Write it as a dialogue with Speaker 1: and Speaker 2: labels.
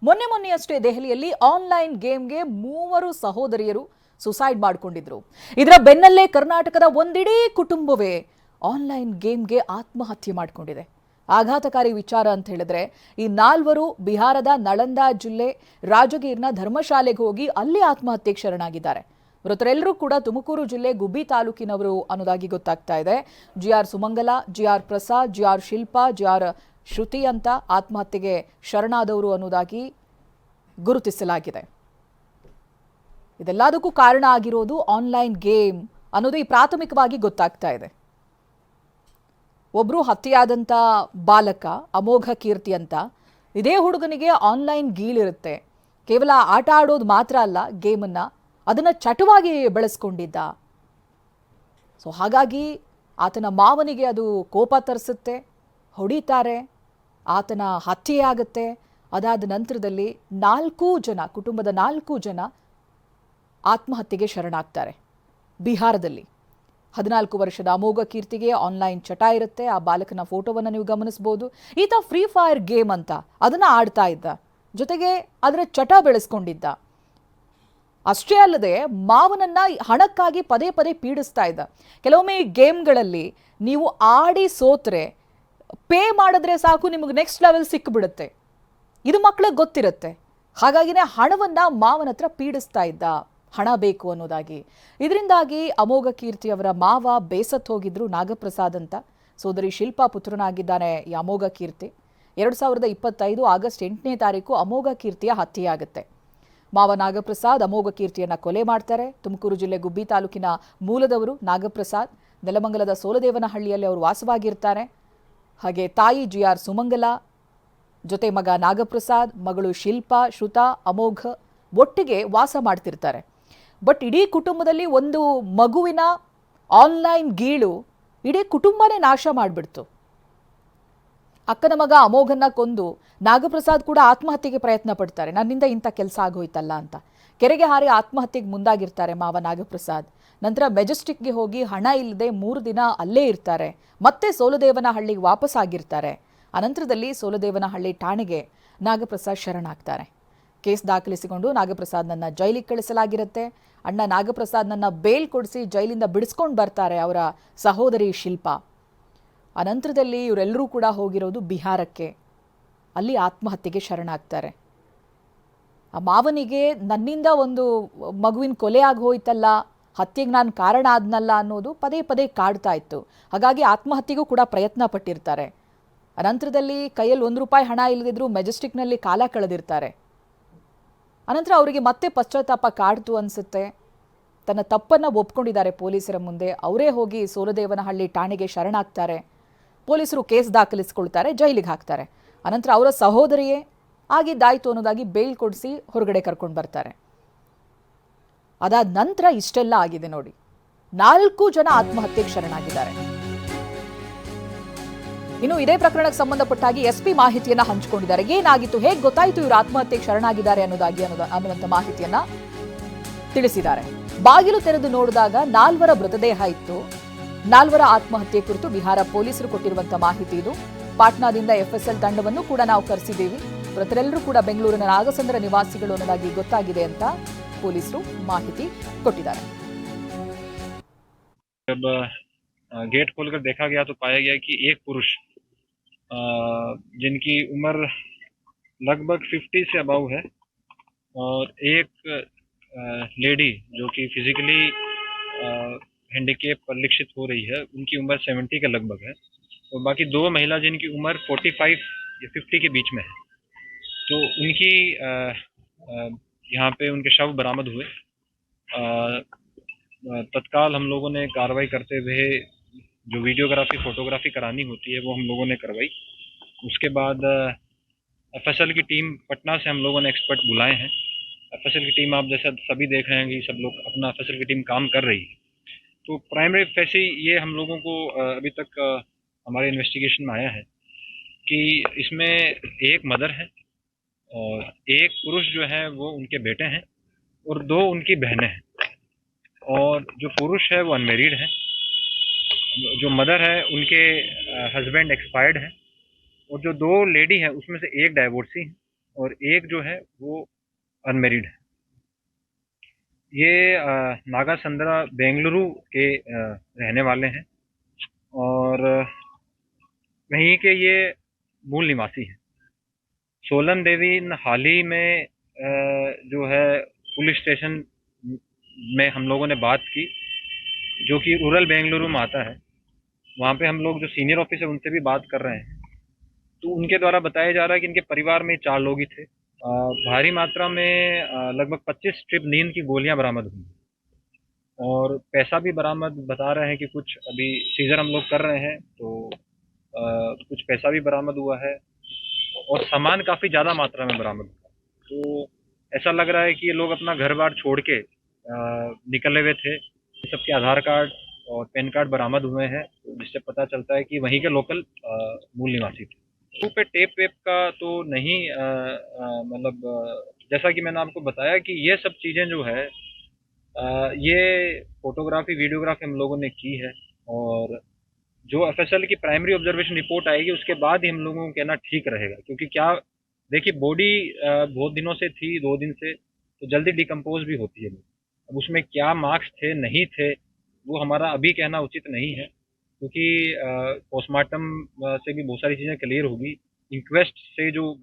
Speaker 1: ಮೊನ್ನೆಯಷ್ಟೇ ದೆಹಲಿಯಲ್ಲಿ ಆನ್ಲೈನ್ ಗೇಮ್ಗೆ 3 ಸಹೋದರಿಯರು ಸುಸೈಡ್ ಮಾಡಿಕೊಂಡಿದ್ರು. ಇದರ ಬೆನ್ನಲ್ಲೇ ಕರ್ನಾಟಕದ ಒಂದಿಡೀ ಕುಟುಂಬವೇ ಆನ್ಲೈನ್ ಗೇಮ್ಗೆ ಆತ್ಮಹತ್ಯೆ ಮಾಡಿಕೊಂಡಿದೆ. ಆಘಾತಕಾರಿ ವಿಚಾರ ಅಂತ ಹೇಳಿದ್ರೆ ಈ 4 ಬಿಹಾರದ ನಳಂದಾ ಜಿಲ್ಲೆ ರಾಜಗೀರ್ನ ಧರ್ಮಶಾಲೆಗೆ ಹೋಗಿ ಅಲ್ಲಿ ಆತ್ಮಹತ್ಯೆಗೆ ಶರಣಾಗಿದ್ದಾರೆ. ಮೃತರೆಲ್ಲರೂ ಕೂಡ ತುಮಕೂರು ಜಿಲ್ಲೆ ಗುಬ್ಬಿ ತಾಲೂಕಿನವರು ಅನ್ನೋದಾಗಿ ಗೊತ್ತಾಗ್ತಾ ಇದೆ. GR Sumangala, GR Prasad, GR Shilpa, GR Shruti ಅಂತ ಆತ್ಮಹತ್ಯೆಗೆ ಶರಣಾದವರು ಅನ್ನೋದಾಗಿ ಗುರುತಿಸಲಾಗಿದೆ. ಇದೆಲ್ಲದಕ್ಕೂ ಕಾರಣ ಆಗಿರೋದು ಆನ್ಲೈನ್ ಗೇಮ್ ಅನ್ನೋದು ಈ ಪ್ರಾಥಮಿಕವಾಗಿ ಗೊತ್ತಾಗ್ತಾ ಇದೆ. ಒಬ್ರು ಹತ್ಯೆಯಾದಂಥ ಬಾಲಕ ಅಮೋಘ ಕೀರ್ತಿ ಅಂತ, ಇದೇ ಹುಡುಗನಿಗೆ ಆನ್ಲೈನ್ ಗೀಳಿರುತ್ತೆ. ಕೇವಲ ಆಟ ಆಡೋದು ಮಾತ್ರ ಅಲ್ಲ, ಗೇಮನ್ನು ಅದನ್ನು ಚಟವಾಗಿ ಬೆಳೆಸ್ಕೊಂಡಿದ್ದ. ಸೊ ಹಾಗಾಗಿ ಆತನ ಮಾವನಿಗೆ ಅದು ಕೋಪ ತರಿಸುತ್ತೆ, ಹೊಡಿತಾರೆ, ಆತನ ಹತ್ಯೆಯಾಗುತ್ತೆ. ಅದಾದ ನಂತರದಲ್ಲಿ 4 ಜನ, ಕುಟುಂಬದ 4 ಜನ ಆತ್ಮಹತ್ಯೆಗೆ ಶರಣಾಗ್ತಾರೆ. ಬಿಹಾರದಲ್ಲಿ 14 ವರ್ಷದ ಅಮೋಘ ಕೀರ್ತಿಗೆ ಆನ್ಲೈನ್ ಚಟ ಇರುತ್ತೆ. ಆ ಬಾಲಕನ ಫೋಟೋವನ್ನು ನೀವು ಗಮನಿಸಬಹುದು. ಈತ ಫ್ರೀ ಫೈರ್ ಗೇಮ್ ಅಂತ ಅದನ್ನು ಆಡ್ತಾ ಇದ್ದ, ಜೊತೆಗೆ ಅದರ ಚಟ ಬೆಳೆಸ್ಕೊಂಡಿದ್ದ. ಅಷ್ಟೇ ಅಲ್ಲದೆ ಮಾವನನ್ನ ಹಣಕ್ಕಾಗಿ ಪದೇ ಪದೇ ಪೀಡಿಸ್ತಾ ಇದ್ದ. ಕೆಲವೊಮ್ಮೆ ಈ ಗೇಮ್ಗಳಲ್ಲಿ ನೀವು ಆಡಿ ಸೋತ್ರೆ ಪೇ ಮಾಡಿದ್ರೆ ಸಾಕು, ನಿಮಗೆ ನೆಕ್ಸ್ಟ್ ಲೆವೆಲ್ ಸಿಕ್ಕಿಬಿಡುತ್ತೆ. ಇದು ಮಕ್ಕಳಿಗೆ ಗೊತ್ತಿರುತ್ತೆ. ಹಾಗಾಗಿನೇ ಹಣವನ್ನ ಮಾವನ ಹತ್ರ ಪೀಡಿಸ್ತಾ ಇದ್ದ, ಹಣ ಬೇಕು ಅನ್ನೋದಾಗಿ. ಇದರಿಂದಾಗಿ ಅಮೋಘ ಕೀರ್ತಿ ಅವರ ಮಾವ ಬೇಸತ್ತು ಹೋಗಿದ್ರು. ನಾಗಪ್ರಸಾದ್ ಅಂತ, ಸೋದರಿ ಶಿಲ್ಪಾ ಪುತ್ರನಾಗಿದ್ದಾನೆ ಈ ಅಮೋಘ ಕೀರ್ತಿ. 2025 ಆಗಸ್ಟ್ 8ನೇ ತಾರೀಕು ಅಮೋಘ ಕೀರ್ತಿಯ ಹತ್ಯೆಯಾಗುತ್ತೆ. ಮಾವ ನಾಗಪ್ರಸಾದ್ ಅಮೋಘ ಕೀರ್ತಿಯನ್ನ ಕೊಲೆ ಮಾಡ್ತಾರೆ. ತುಮಕೂರು ಜಿಲ್ಲೆ ಗುಬ್ಬಿ ತಾಲೂಕಿನ ಮೂಲದವರು ನಾಗಪ್ರಸಾದ್. ನೆಲಮಂಗಲದ ಸೋಲದೇವನಹಳ್ಳಿಯಲ್ಲಿ ಅವರು ವಾಸವಾಗಿರ್ತಾರೆ. ಹಾಗೆ ತಾಯಿ ಜಿಆರ್ ಸುಮಂಗಲ, ಜೊತೆ ಮಗ ನಾಗಪ್ರಸಾದ್, ಮಗಳು ಶಿಲ್ಪಾ, ಶ್ರುತಾ, ಅಮೋಘ ಒಟ್ಟಿಗೆ ವಾಸ ಮಾಡ್ತಿರ್ತಾರೆ. ಬಟ್ ಇಡೀ ಕುಟುಂಬದಲ್ಲಿ ಒಂದು ಮಗುವಿನ ಆನ್ಲೈನ್ ಗೀಳು ಇಡೀ ಕುಟುಂಬನೇ ನಾಶ ಮಾಡಿಬಿಡ್ತು. ಅಕ್ಕನ ಮಗ ಅಮೋಘನ್ನ ಕೊಂದು ನಾಗಪ್ರಸಾದ್ ಕೂಡ ಆತ್ಮಹತ್ಯೆಗೆ ಪ್ರಯತ್ನ ಪಡ್ತಾರೆ. ನನ್ನಿಂದ ಇಂಥ ಕೆಲಸ ಆಗೋಯ್ತಲ್ಲ ಅಂತ ಕೆರೆಗೆ ಹಾರಿ ಆತ್ಮಹತ್ಯೆಗೆ ಮುಂದಾಗಿರ್ತಾರೆ ಮಾವ ನಾಗಪ್ರಸಾದ್. ನಂತರ ಮೆಜೆಸ್ಟಿಕ್ಗೆ ಹೋಗಿ ಹಣ ಇಲ್ಲದೆ 3 ದಿನ ಅಲ್ಲೇ ಇರ್ತಾರೆ. ಮತ್ತೆ ಸೋಲದೇವನಹಳ್ಳಿಗೆ ವಾಪಸ್ ಆಗಿರ್ತಾರೆ. ಅನಂತರದಲ್ಲಿ ಸೋಲದೇವನಹಳ್ಳಿ ಠಾಣೆಗೆ ನಾಗಪ್ರಸಾದ್ ಶರಣಾಗ್ತಾರೆ. ಕೇಸ್ ದಾಖಲಿಸಿಕೊಂಡು ನಾಗಪ್ರಸಾದ್ನನ್ನ ಜೈಲಿಗೆ ಕಳಿಸಲಾಗಿರುತ್ತೆ. ಅಣ್ಣ ನಾಗಪ್ರಸಾದ್ನನ್ನ ಬೇಲ್ ಕೊಡಿಸಿ ಜೈಲಿಂದ ಬಿಡಿಸ್ಕೊಂಡು ಬರ್ತಾರೆ ಅವರ ಸಹೋದರಿ ಶಿಲ್ಪಾ. ಅನಂತರದಲ್ಲಿ ಇವರೆಲ್ಲರೂ ಕೂಡ ಹೋಗಿರೋದು ಬಿಹಾರಕ್ಕೆ. ಅಲ್ಲಿ ಆತ್ಮಹತ್ಯೆಗೆ ಶರಣಾಗ್ತಾರೆ. ಆ ಮಾವನಿಗೆ ನನ್ನಿಂದ ಒಂದು ಮಗುವಿನ ಕೊಲೆ ಆಗಿ ಹೋಯ್ತಲ್ಲ, ಹತ್ಯೆಗೆ ನಾನು ಕಾರಣ ಆದ್ನಲ್ಲ ಅನ್ನೋದು ಪದೇ ಪದೇ ಕಾಡ್ತಾ ಇತ್ತು. ಹಾಗಾಗಿ ಆತ್ಮಹತ್ಯೆಗೂ ಕೂಡ ಪ್ರಯತ್ನ ಪಟ್ಟಿರ್ತಾರೆ. ಅನಂತರದಲ್ಲಿ ಕೈಯಲ್ಲಿ ₹1 ಹಣ ಇಲ್ಲದಿದ್ರು ಮೆಜೆಸ್ಟಿಕ್ನಲ್ಲಿ ಕಾಲ ಕಳೆದಿರ್ತಾರೆ. ಅನಂತರ ಅವರಿಗೆ ಮತ್ತೆ ಪಶ್ಚಾತ್ತಾಪ ಕಾಡ್ತು ಅನಿಸುತ್ತೆ. ತನ್ನ ತಪ್ಪನ್ನು ಒಪ್ಕೊಂಡಿದ್ದಾರೆ ಪೊಲೀಸರ ಮುಂದೆ. ಅವರೇ ಹೋಗಿ ಸೋಲದೇವನಹಳ್ಳಿ ಠಾಣೆಗೆ ಶರಣಾಗ್ತಾರೆ. ಪೊಲೀಸರು ಕೇಸ್ ದಾಖಲಿಸಿಕೊಳ್ತಾರೆ, ಜೈಲಿಗೆ ಹಾಕ್ತಾರೆ. ಅನಂತರ ಅವರ ಸಹೋದರಿಯೇ ಆಗಿದ್ದಾಯ್ತು ಅನ್ನೋದಾಗಿ ಬೇಲ್ ಕೊಡಿಸಿ ಹೊರಗಡೆ ಕರ್ಕೊಂಡು ಬರ್ತಾರೆ. ಅದಾದ ನಂತರ ಇಷ್ಟೆಲ್ಲ ಆಗಿದೆ ನೋಡಿ. 4 ಜನ ಆತ್ಮಹತ್ಯೆಗೆ ಶರಣಾಗಿದ್ದಾರೆ. ಇನ್ನು ಇದೇ ಪ್ರಕರಣಕ್ಕೆ ಸಂಬಂಧಪಟ್ಟಾಗಿ ಎಸ್ಪಿ ಮಾಹಿತಿಯನ್ನ ಹಂಚಿಕೊಂಡಿದ್ದಾರೆ. ಏನಾಗಿತ್ತು, ಹೇಗೆ ಗೊತ್ತಾಯಿತು ಇವರು ಆತ್ಮಹತ್ಯೆಗೆ ಶರಣಾಗಿದ್ದಾರೆ ಅನ್ನುವಂಥ ಮಾಹಿತಿಯನ್ನ ತಿಳಿಸಿದ್ದಾರೆ. ಬಾಗಿಲು ತೆರೆದು ನೋಡಿದಾಗ 4 ಮೃತದೇಹ ಇತ್ತು. 4 ಆತ್ಮಹತ್ಯೆ ಕುರಿತು ಬಿಹಾರ ಪೊಲೀಸರು ಕೊಟ್ಟಿರುವಂತಹ ಮಾಹಿತಿ ಇದು. ಪಾಟ್ನಾದಿಂದ ಎಫ್ಎಸ್ಎಲ್ ತಂಡವನ್ನು ಕೂಡ ನಾವು ಕರೆಸಿದ್ದೀವಿ. ಮೃತರೆಲ್ಲರೂ ಕೂಡ ಬೆಂಗಳೂರಿನ ನಾಗಸಂದ್ರ ನಿವಾಸಿಗಳು ಅನ್ನೋದಾಗಿ ಗೊತ್ತಾಗಿದೆ ಅಂತ ಪೊಲೀಸರು ಮಾಹಿತಿ ಕೊಟ್ಟಿದ್ದಾರೆ.
Speaker 2: जब गेट खोलकर देखा गया तो पाया गया कि एक पुरुष जिनकी उम्र लगभग 50 से अबव है और एक लेडी जो कि फिजिकली हैंडीकैप परिलक्षित हो रही है, उनकी उम्र 70 के लगभग है, और बाकी 2 महिला जिनकी उम्र 45 या 50 के बीच में है. तो उनकी यहाँ पे उनके शव बरामद हुए. तत्काल हम लोगों ने कार्रवाई करते हुए जो वीडियोग्राफी फोटोग्राफी करानी होती है वो हम लोगों ने करवाई. उसके बाद एफएसएल की टीम पटना से हम लोगों ने एक्सपर्ट बुलाए हैं. एफएसएल की टीम आप जैसा सभी देख रहे हैं कि सब लोग अपना एफएसएल की टीम काम कर रही है. तो प्राइमरी फैसे ये हम लोगों को अभी तक हमारे इन्वेस्टिगेशन में आया है कि इसमें एक मदर है और एक पुरुष जो है वो उनके बेटे हैं और 2 उनकी बहनें हैं. और जो पुरुष है वो अनमेरिड है. जो मदर है उनके हस्बैंड एक्सपायर्ड है और जो 2 लेडी हैं उसमें से एक डाइवोर्सी है और एक जो है वो अनमेरिड है। ये नागासंद्रा बेंगलुरु के रहने वाले हैं और वहीं के ये मूल निवासी हैं। सोलन देवी हाल ही में जो है पुलिस स्टेशन में हम लोगों ने बात की, जो कि रूरल बेंगलुरु में आता है। वहाँ पे हम लोग जो सीनियर ऑफिसर उनसे भी बात कर रहे हैं, तो उनके द्वारा बताया जा रहा है कि इनके परिवार में 4 लोग ही थे। भारी मात्रा में लगभग 25 स्ट्रिप नींद की गोलियां बरामद हुई और पैसा भी बरामद बता रहे हैं कि कुछ अभी सीजर हम लोग कर रहे हैं, तो कुछ पैसा भी बरामद हुआ है और सामान काफ़ी ज़्यादा मात्रा में बरामद हुआ। तो ऐसा लग रहा है कि ये लोग अपना घर बार छोड़ के निकले हुए थे। इन सबके आधार कार्ड और पैन कार्ड बरामद हुए हैं, तो जिससे पता चलता है कि वहीं के लोकल मूल निवासी थे। मुँह पे टेप वेप का तो नहीं, मतलब जैसा कि मैंने आपको बताया कि ये सब चीज़ें जो है ये फोटोग्राफी वीडियोग्राफी हम लोगों ने की है और जो एफएसएल की प्राइमरी ऑब्जर्वेशन रिपोर्ट आएगी उसके बाद ही हम लोगों को कहना ठीक रहेगा, क्योंकि क्या देखिए बॉडी बहुत दिनों से थी, 2 दिन से, तो जल्दी डिकम्पोज भी होती है। अब उसमें क्या मार्क्स थे नहीं थे वो हमारा अभी कहना उचित नहीं है, क्योंकि पोस्टमार्टम से भी बहुत सारी चीज़ें क्लियर होगी। इंक्वेस्ट से जो